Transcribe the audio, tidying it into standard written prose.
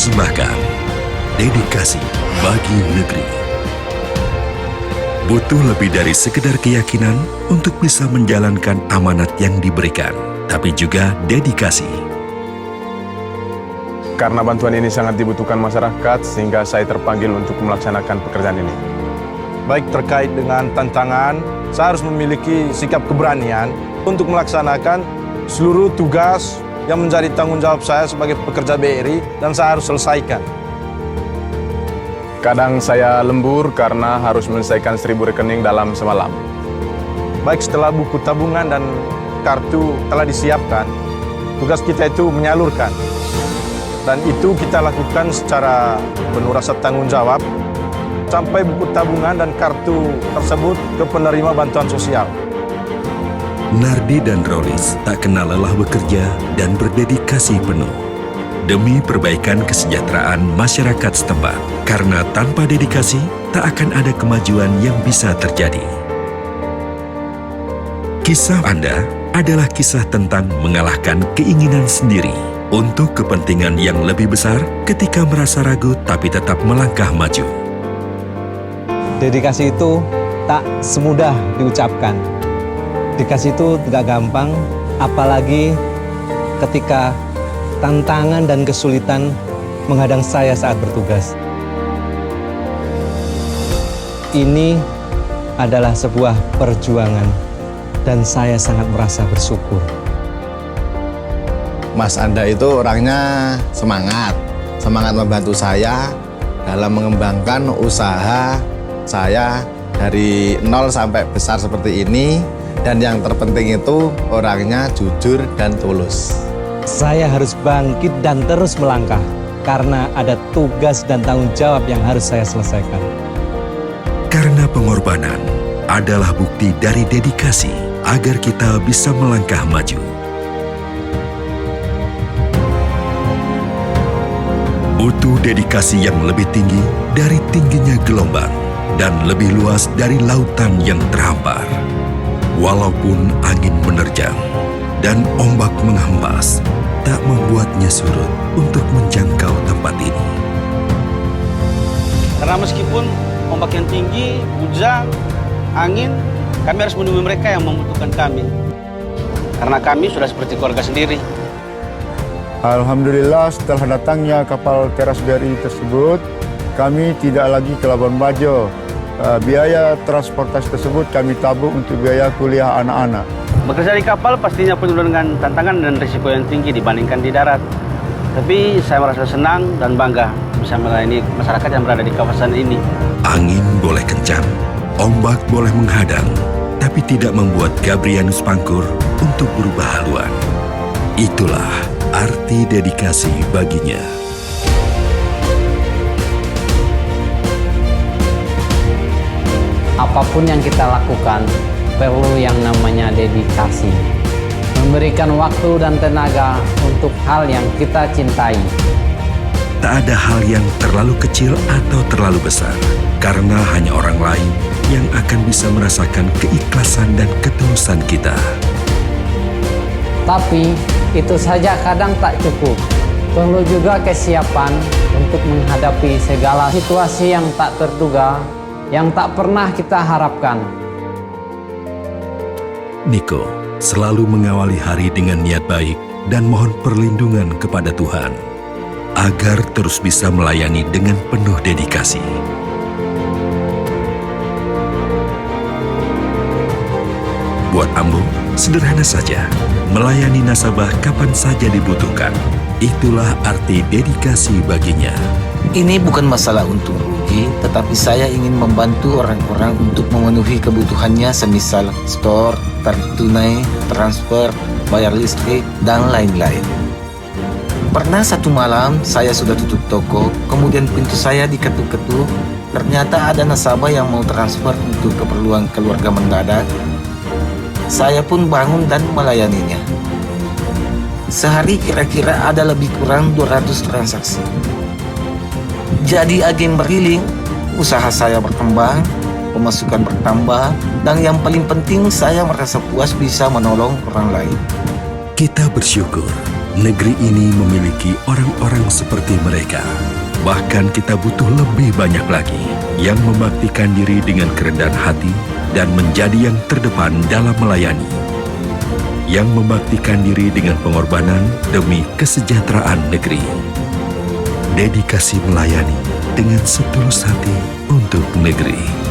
mempersembahkan dedikasi bagi negeri. Butuh lebih dari sekedar keyakinan untuk bisa menjalankan amanat yang diberikan, tapi juga dedikasi. Karena bantuan ini sangat dibutuhkan masyarakat, sehingga saya terpanggil untuk melaksanakan pekerjaan ini. Baik terkait dengan tantangan, saya harus memiliki sikap keberanian untuk melaksanakan seluruh tugas yang menjadi tanggung jawab saya sebagai pekerja BRI dan saya harus selesaikan. Kadang saya lembur karena harus menyelesaikan 1000 rekening dalam semalam. Baik setelah buku tabungan dan kartu telah disiapkan, tugas kita itu menyalurkan. Dan itu kita lakukan secara penuh rasa tanggung jawab sampai buku tabungan dan kartu tersebut ke penerima bantuan sosial. Nardi dan Rolis tak kenal lelah bekerja dan berdedikasi penuh demi perbaikan kesejahteraan masyarakat setempat. Karena tanpa dedikasi, tak akan ada kemajuan yang bisa terjadi. Kisah Anda adalah kisah tentang mengalahkan keinginan sendiri untuk kepentingan yang lebih besar ketika merasa ragu tapi tetap melangkah maju. Dedikasi itu tak semudah diucapkan. Dedikasi itu tidak gampang, apalagi ketika tantangan dan kesulitan menghadang saya saat bertugas. Ini adalah sebuah perjuangan dan saya sangat merasa bersyukur. Mas Anda itu orangnya semangat membantu saya dalam mengembangkan usaha saya dari nol sampai besar seperti ini. Dan yang terpenting itu orangnya jujur dan tulus. Saya harus bangkit dan terus melangkah karena ada tugas dan tanggung jawab yang harus saya selesaikan. Karena pengorbanan adalah bukti dari dedikasi agar kita bisa melangkah maju. Butuh dedikasi yang lebih tinggi dari tingginya gelombang dan lebih luas dari lautan yang terhampar. Walaupun angin menerjang dan ombak menghempas, tak membuatnya surut untuk menjangkau tempat ini. Karena meskipun ombak yang tinggi, hujan, angin, kami harus menemui mereka yang membutuhkan kami. Karena kami sudah seperti keluarga sendiri. Alhamdulillah, setelah datangnya kapal teras BRI tersebut, kami tidak lagi ke Labuan Bajo. Biaya transportasi tersebut kami tabung untuk biaya kuliah anak-anak. Bekerja di kapal pastinya penuh dengan tantangan dan risiko yang tinggi dibandingkan di darat. Tapi saya merasa senang dan bangga bisa melayani masyarakat yang berada di kawasan ini. Angin boleh kencang, ombak boleh menghadang, tapi tidak membuat Gabrianus Pangkur untuk berubah haluan. Itulah arti dedikasi baginya. Apapun yang kita lakukan, perlu yang namanya dedikasi. Memberikan waktu dan tenaga untuk hal yang kita cintai. Tak ada hal yang terlalu kecil atau terlalu besar, karena hanya orang lain yang akan bisa merasakan keikhlasan dan ketulusan kita. Tapi, itu saja kadang tak cukup. Perlu juga kesiapan untuk menghadapi segala situasi yang tak terduga, yang tak pernah kita harapkan. Niko selalu mengawali hari dengan niat baik dan mohon perlindungan kepada Tuhan agar terus bisa melayani dengan penuh dedikasi. Buat Ambo, sederhana saja, melayani nasabah kapan saja dibutuhkan. Itulah arti dedikasi baginya. Ini bukan masalah untung rugi, tetapi saya ingin membantu orang-orang untuk memenuhi kebutuhannya semisal store, tarik tunai, transfer, bayar listrik, dan lain-lain. Pernah satu malam saya sudah tutup toko, kemudian pintu saya diketuk-ketuk. Ternyata ada nasabah yang mau transfer untuk keperluan keluarga mendadak. Saya pun bangun dan melayaninya. Sehari kira-kira ada lebih kurang 200 transaksi. Jadi agen beriling, usaha saya berkembang, pemasukan bertambah, dan yang paling penting saya merasa puas bisa menolong orang lain. Kita bersyukur negeri ini memiliki orang-orang seperti mereka. Bahkan kita butuh lebih banyak lagi yang membaktikan diri dengan kerendahan hati dan menjadi yang terdepan dalam melayani. Yang membaktikan diri dengan pengorbanan demi kesejahteraan negeri. Dedikasi melayani dengan setulus hati untuk negeri.